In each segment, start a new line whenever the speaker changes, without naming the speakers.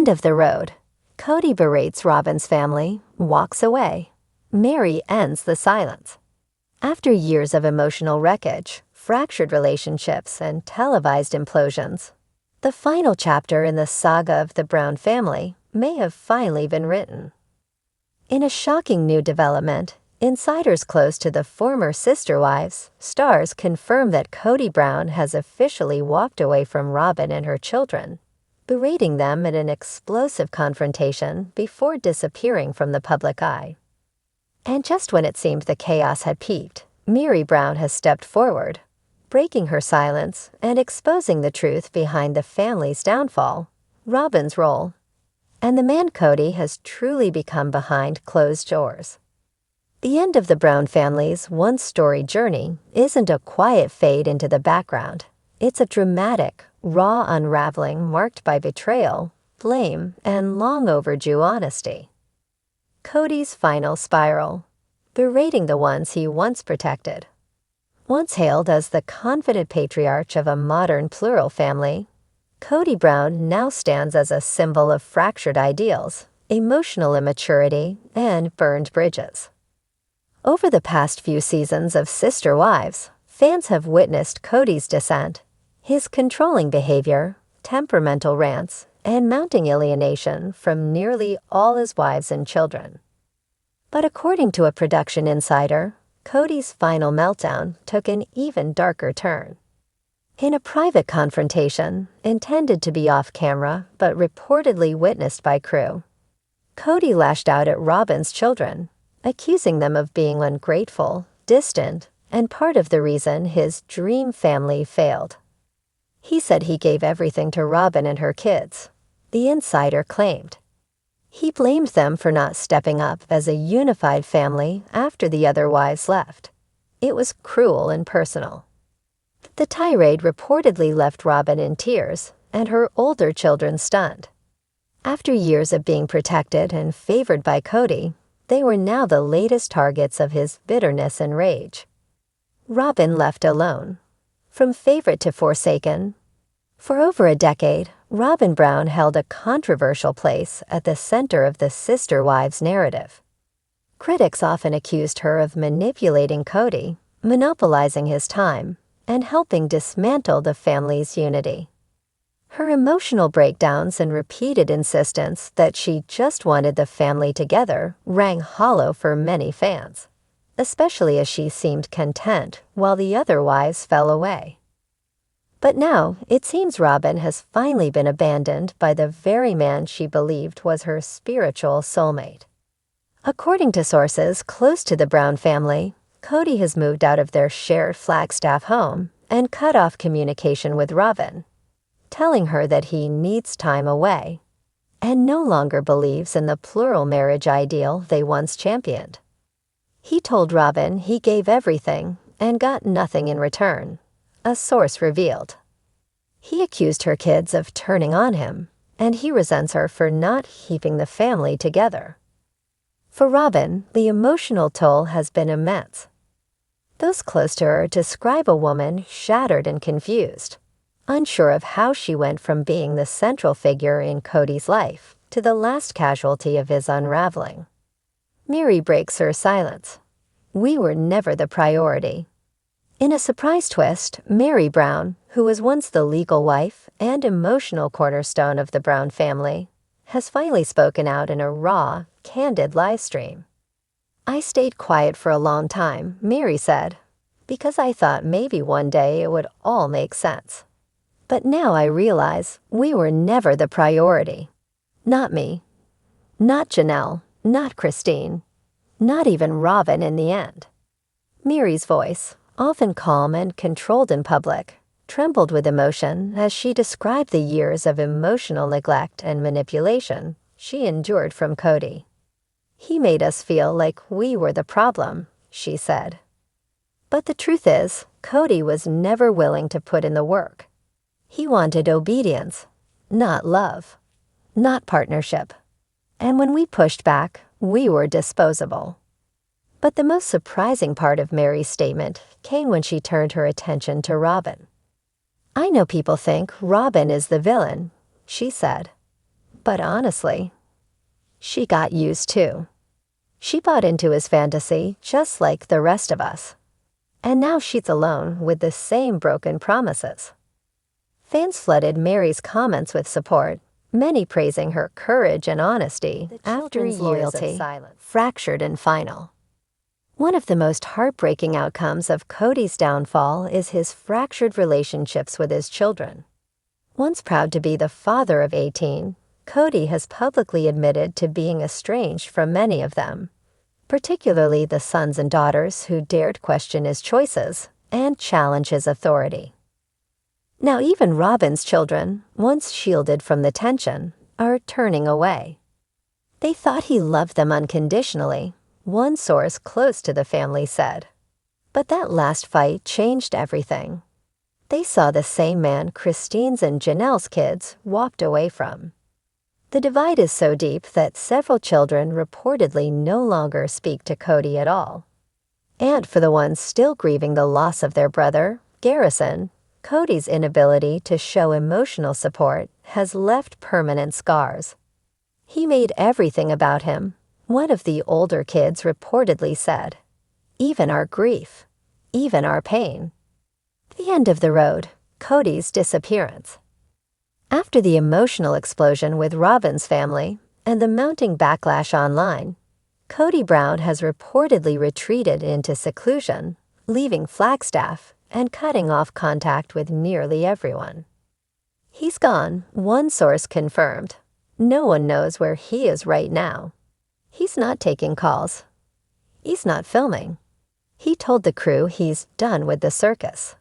end of the road, Kody berates Robyn's family, walks away. Meri ends the silence. After years of emotional wreckage, fractured relationships, and televised implosions, the final chapter in the saga of the Brown family may have finally been written. In a shocking new development, insiders close to the former sister wives, stars confirm that Kody Brown has officially walked away from Robyn and her children, berating them in an explosive confrontation before disappearing from the public eye. And just when it seemed the chaos had peaked, Meri Brown has stepped forward, breaking her silence and exposing the truth behind the family's downfall, Robyn's role. And the man Kody has truly become behind closed doors. The end of the Brown family's one-storied journey isn't a quiet fade into the background. It's a dramatic, raw unraveling marked by betrayal, blame, and long overdue honesty. Kody's final spiral, berating the ones he once protected. Once hailed as the confident patriarch of a modern plural family, Kody Brown now stands as a symbol of fractured ideals, emotional immaturity, and burned bridges. Over the past few seasons of Sister Wives, fans have witnessed Kody's descent, his controlling behavior, temperamental rants, and mounting alienation from nearly all his wives and children. But according to a production insider, Kody's final meltdown took an even darker turn. In a private confrontation, intended to be off-camera but reportedly witnessed by crew, Kody lashed out at Robyn's children, accusing them of being ungrateful, distant, and part of the reason his dream family failed. He said he gave everything to Robyn and her kids, the insider claimed. He blamed them for not stepping up as a unified family after the other wives left. It was cruel and personal. The tirade reportedly left Robyn in tears and her older children stunned. After years of being protected and favored by Kody, they were now the latest targets of his bitterness and rage. Robyn left alone. From favorite to forsaken. For over a decade, Robyn Brown held a controversial place at the center of the sister wives narrative. Critics often accused her of manipulating Kody, monopolizing his time, and helping dismantle the family's unity. Her emotional breakdowns and repeated insistence that she just wanted the family together rang hollow for many fans, especially as she seemed content while the other wives fell away. But now, it seems Robyn has finally been abandoned by the very man she believed was her spiritual soulmate. According to sources close to the Brown family, Kody has moved out of their shared Flagstaff home and cut off communication with Robyn, telling her that he needs time away and no longer believes in the plural marriage ideal they once championed. He told Robyn he gave everything and got nothing in return, a source revealed. He accused her kids of turning on him, and he resents her for not keeping the family together. For Robyn, the emotional toll has been immense. Those close to her describe a woman shattered and confused, unsure of how she went from being the central figure in Kody's life to the last casualty of his unraveling. Meri breaks her silence. We were never the priority. In a surprise twist, Meri Brown, who was once the legal wife and emotional cornerstone of the Brown family, has finally spoken out in a raw, candid live stream. I stayed quiet for a long time, Meri said, because I thought maybe one day it would all make sense. But now I realize we were never the priority. Not me. Not Janelle. Not Christine. Not even Robyn in the end. Meri's voice, often calm and controlled in public, trembled with emotion as she described the years of emotional neglect and manipulation she endured from Kody. He made us feel like we were the problem, she said. But the truth is, Kody was never willing to put in the work. He wanted obedience, not love, not partnership. And when we pushed back, we were disposable. But the most surprising part of Meri's statement came when she turned her attention to Robyn. I know people think Robyn is the villain, she said. But honestly, she got used too. She bought into his fantasy just like the rest of us. And now she's alone with the same broken promises. Fans flooded Meri's comments with support, many praising her courage and honesty after years of silence, fractured and final. One of the most heartbreaking outcomes of Kody's downfall is his fractured relationships with his children. Once proud to be the father of 18, Kody has publicly admitted to being estranged from many of them, particularly the sons and daughters who dared question his choices and challenge his authority. Now even Robyn's children, once shielded from the tension, are turning away. They thought he loved them unconditionally, one source close to the family said. But that last fight changed everything. They saw the same man Christine's and Janelle's kids walked away from. The divide is so deep that several children reportedly no longer speak to Kody at all. And for the ones still grieving the loss of their brother, Garrison, Kody's inability to show emotional support has left permanent scars. He made everything about him, one of the older kids reportedly said. Even our grief, even our pain. The end of the road, Kody's disappearance. After the emotional explosion with Robyn's family and the mounting backlash online, Kody Brown has reportedly retreated into seclusion, leaving Flagstaff and cutting off contact with nearly everyone. He's gone, one source confirmed. No one knows where he is right now. He's not taking calls. He's not filming. He told the crew he's done with the circus.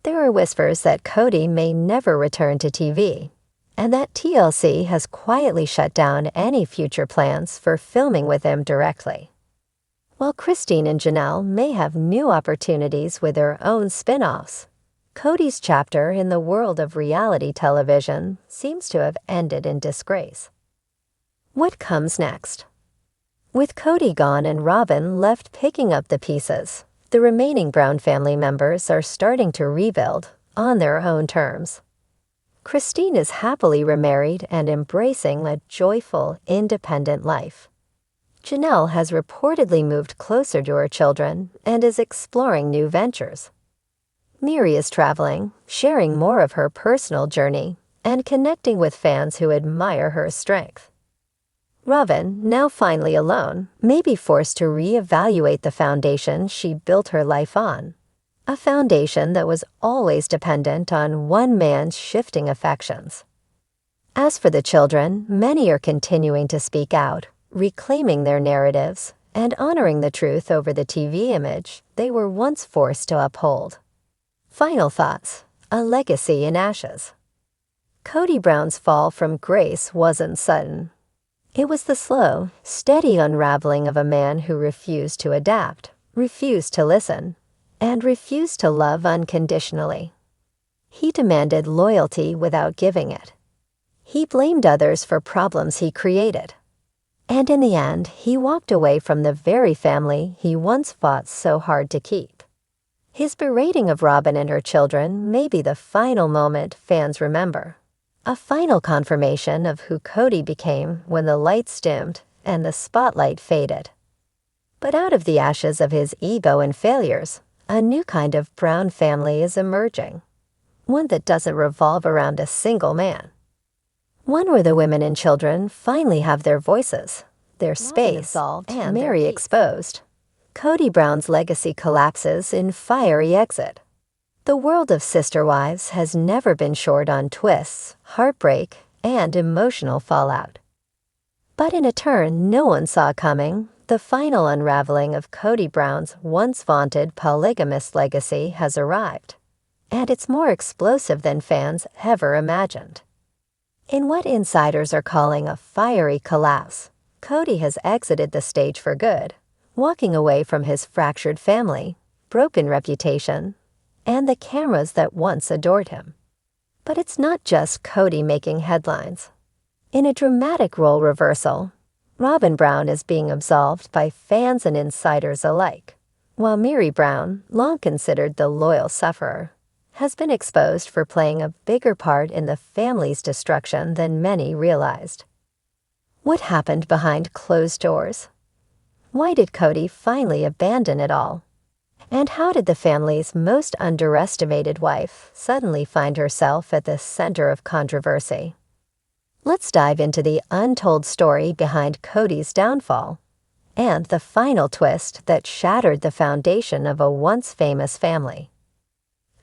There are whispers that Kody may never return to TV, and that TLC has quietly shut down any future plans for filming with him directly. While Christine and Janelle may have new opportunities with their own spin-offs, Kody's chapter in the world of reality television seems to have ended in disgrace. What comes next? With Kody gone and Robyn left picking up the pieces, the remaining Brown family members are starting to rebuild on their own terms. Christine is happily remarried and embracing a joyful, independent life. Janelle has reportedly moved closer to her children and is exploring new ventures. Meri is traveling, sharing more of her personal journey, and connecting with fans who admire her strength. Robyn, now finally alone, may be forced to reevaluate the foundation she built her life on, a foundation that was always dependent on one man's shifting affections. As for the children, many are continuing to speak out, reclaiming their narratives, and honoring the truth over the TV image they were once forced to uphold. Final thoughts: a legacy in ashes. Kody Brown's fall from grace wasn't sudden. It was the slow, steady unraveling of a man who refused to adapt, refused to listen, and refused to love unconditionally. He demanded loyalty without giving it. He blamed others for problems he created. And in the end, he walked away from the very family he once fought so hard to keep. His berating of Robyn and her children may be the final moment fans remember. A final confirmation of who Kody became when the lights dimmed and the spotlight faded. But out of the ashes of his ego and failures, a new kind of Brown family is emerging. One that doesn't revolve around a single man. One where the women and children finally have their voices, their space, and Meri exposed. Kody Brown's legacy collapses in fiery exit. The world of sister wives has never been short on twists, heartbreak, and emotional fallout. But in a turn no one saw coming, the final unraveling of Kody Brown's once vaunted polygamist legacy has arrived, and it's more explosive than fans ever imagined. In what insiders are calling a fiery collapse, Kody has exited the stage for good, walking away from his fractured family, broken reputation, and the cameras that once adored him. But it's not just Kody making headlines. In a dramatic role reversal, Robyn Brown is being absolved by fans and insiders alike, while Meri Brown, long considered the loyal sufferer, has been exposed for playing a bigger part in the family's destruction than many realized. What happened behind closed doors? Why did Kody finally abandon it all? And how did the family's most underestimated wife suddenly find herself at the center of controversy? Let's dive into the untold story behind Kody's downfall and the final twist that shattered the foundation of a once famous family.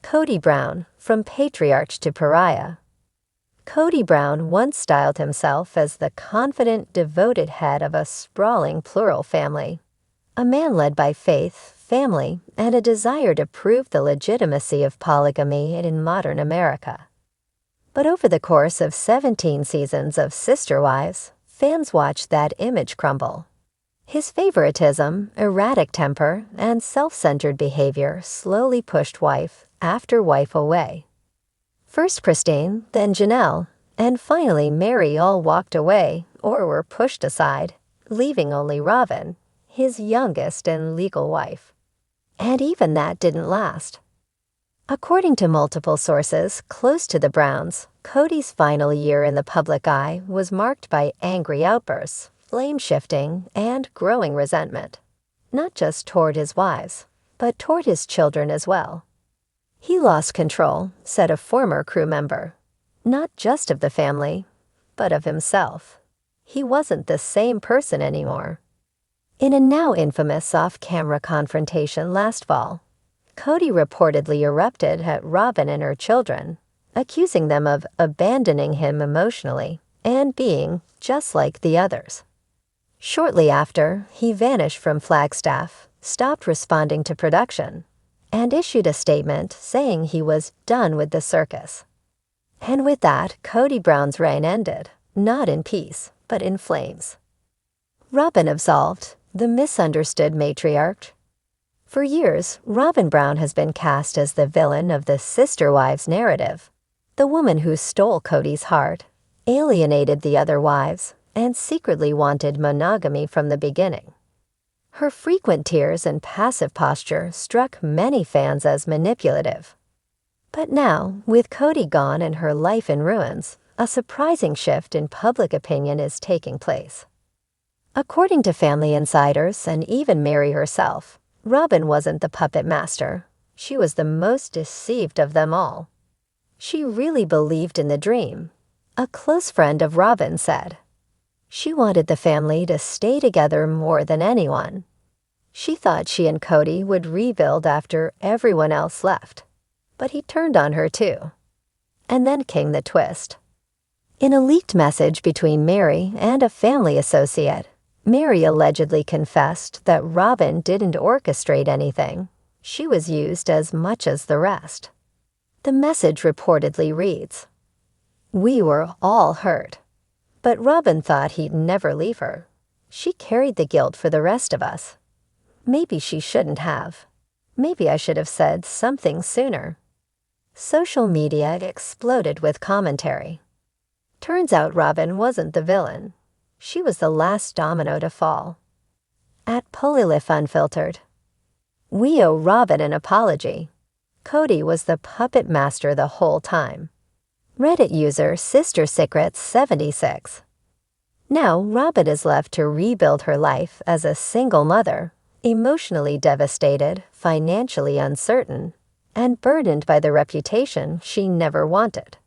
Kody Brown, from patriarch to pariah. Kody Brown once styled himself as the confident, devoted head of a sprawling plural family, a man led by faith, family, and a desire to prove the legitimacy of polygamy in modern America. But over the course of 17 seasons of Sister Wives, fans watched that image crumble. His favoritism, erratic temper, and self-centered behavior slowly pushed wife after wife away. First Christine, then Janelle, and finally Meri all walked away or were pushed aside, leaving only Robyn, his youngest and legal wife. And even that didn't last. According to multiple sources close to the Browns, Kody's final year in the public eye was marked by angry outbursts, blame-shifting, and growing resentment, not just toward his wives, but toward his children as well. He lost control, said a former crew member, not just of the family, but of himself. He wasn't the same person anymore. In a now infamous off-camera confrontation last fall, Kody reportedly erupted at Robyn and her children, accusing them of abandoning him emotionally and being just like the others. Shortly after, he vanished from Flagstaff, stopped responding to production, and issued a statement saying he was done with the circus. And with that, Kody Brown's reign ended, not in peace, but in flames. Robyn Absolved, the misunderstood matriarch. For years, Robyn Brown has been cast as the villain of the Sister Wives narrative, the woman who stole Kody's heart, alienated the other wives, and secretly wanted monogamy from the beginning. Her frequent tears and passive posture struck many fans as manipulative. But now, with Kody gone and her life in ruins, a surprising shift in public opinion is taking place. According to family insiders and even Meri herself, Robyn wasn't the puppet master. She was the most deceived of them all. She really believed in the dream, a close friend of Robyn said. She wanted the family to stay together more than anyone. She thought she and Kody would rebuild after everyone else left, but he turned on her too. And then came the twist. In a leaked message between Meri and a family associate, Meri allegedly confessed that Robyn didn't orchestrate anything. She was used as much as the rest. The message reportedly reads, "We were all hurt, but Robyn thought he'd never leave her. She carried the guilt for the rest of us. Maybe she shouldn't have. Maybe I should have said something sooner." Social media exploded with commentary. Turns out Robyn wasn't the villain. She was the last domino to fall. At Polylif Unfiltered, "We owe Robyn an apology. Kody was the puppet master the whole time." Reddit user SisterSecrets76. Now Robyn is left to rebuild her life as a single mother, emotionally devastated, financially uncertain, and burdened by the reputation she never wanted.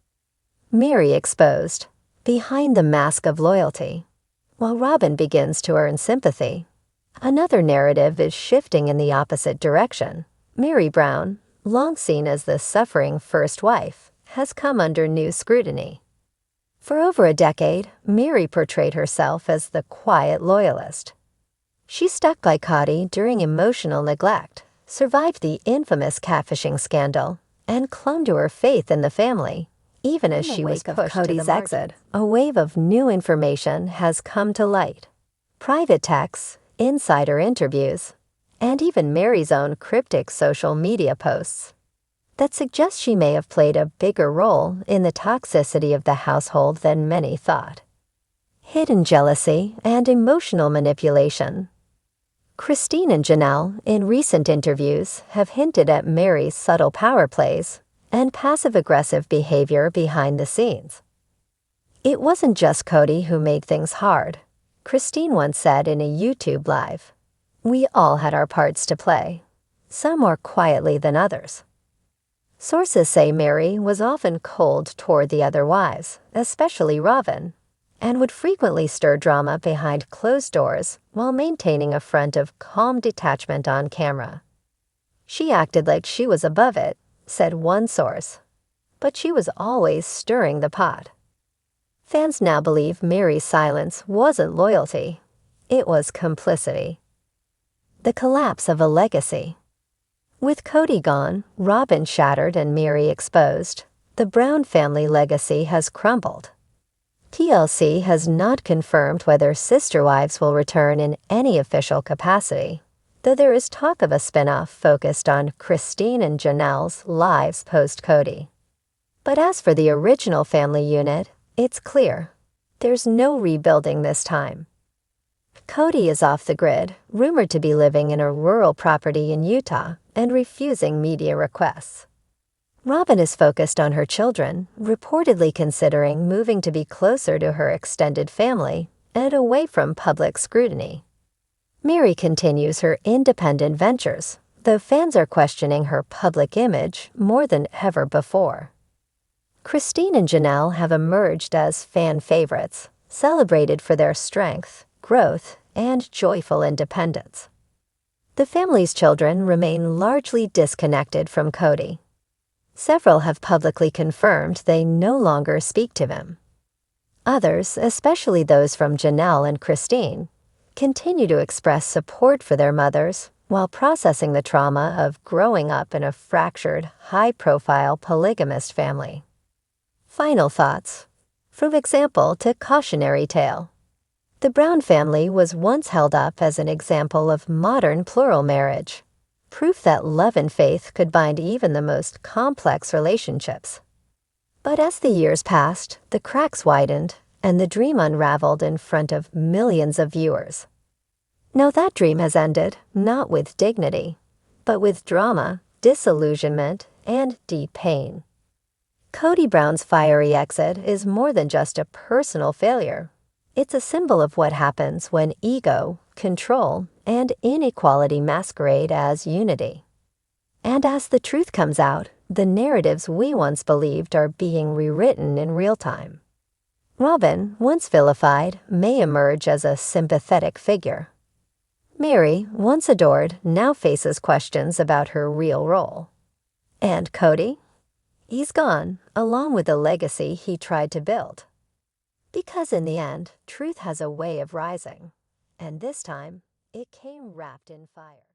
Meri exposed, behind the mask of loyalty, while Robyn begins to earn sympathy. Another narrative is shifting in the opposite direction. Meri Brown, long seen as the suffering first wife, has come under new scrutiny. For over a decade, Meri portrayed herself as the quiet loyalist. She stuck by Kody during emotional neglect, survived the infamous catfishing scandal, and clung to her faith in the family, even as she was pushed to Kody's exit. A wave of new information has come to light. Private texts, insider interviews, and even Meri's own cryptic social media posts that suggest she may have played a bigger role in the toxicity of the household than many thought. Hidden jealousy and emotional manipulation. Christine and Janelle, in recent interviews, have hinted at Meri's subtle power plays and passive-aggressive behavior behind the scenes. It wasn't just Kody who made things hard. Christine once said in a YouTube live, "We all had our parts to play, some more quietly than others." Sources say Meri was often cold toward the other wives, especially Robyn, and would frequently stir drama behind closed doors while maintaining a front of calm detachment on camera. "She acted like she was above it," said one source, but she was always stirring the pot. Fans now believe Meri's silence wasn't loyalty, it was complicity. The collapse of a legacy. With Kody gone, Robyn shattered and Meri exposed, the Brown family legacy has crumbled. TLC has not confirmed whether sister wives will return in any official capacity, though there is talk of a spin-off focused on Christine and Janelle's lives post-Kody. But as for the original family unit, it's clear. There's no rebuilding this time. Kody is off the grid, rumored to be living in a rural property in Utah and refusing media requests. Robyn is focused on her children, reportedly considering moving to be closer to her extended family and away from public scrutiny. Meri continues her independent ventures, though fans are questioning her public image more than ever before. Christine and Janelle have emerged as fan favorites, celebrated for their strength, growth, and joyful independence. The family's children remain largely disconnected from Kody. Several have publicly confirmed they no longer speak to him. Others, especially those from Janelle and Christine, continue to express support for their mothers while processing the trauma of growing up in a fractured, high-profile polygamist family. Final thoughts. From example to cautionary tale. The Brown family was once held up as an example of modern plural marriage, proof that love and faith could bind even the most complex relationships. But as the years passed, the cracks widened, and the dream unraveled in front of millions of viewers. Now that dream has ended, not with dignity, but with drama, disillusionment, and deep pain. Kody Brown's fiery exit is more than just a personal failure. It's a symbol of what happens when ego, control, and inequality masquerade as unity. And as the truth comes out, the narratives we once believed are being rewritten in real time. Robyn, once vilified, may emerge as a sympathetic figure. Meri, once adored, now faces questions about her real role. And Kody? He's gone, along with the legacy he tried to build. Because in the end, truth has a way of rising, and this time, it came wrapped in fire.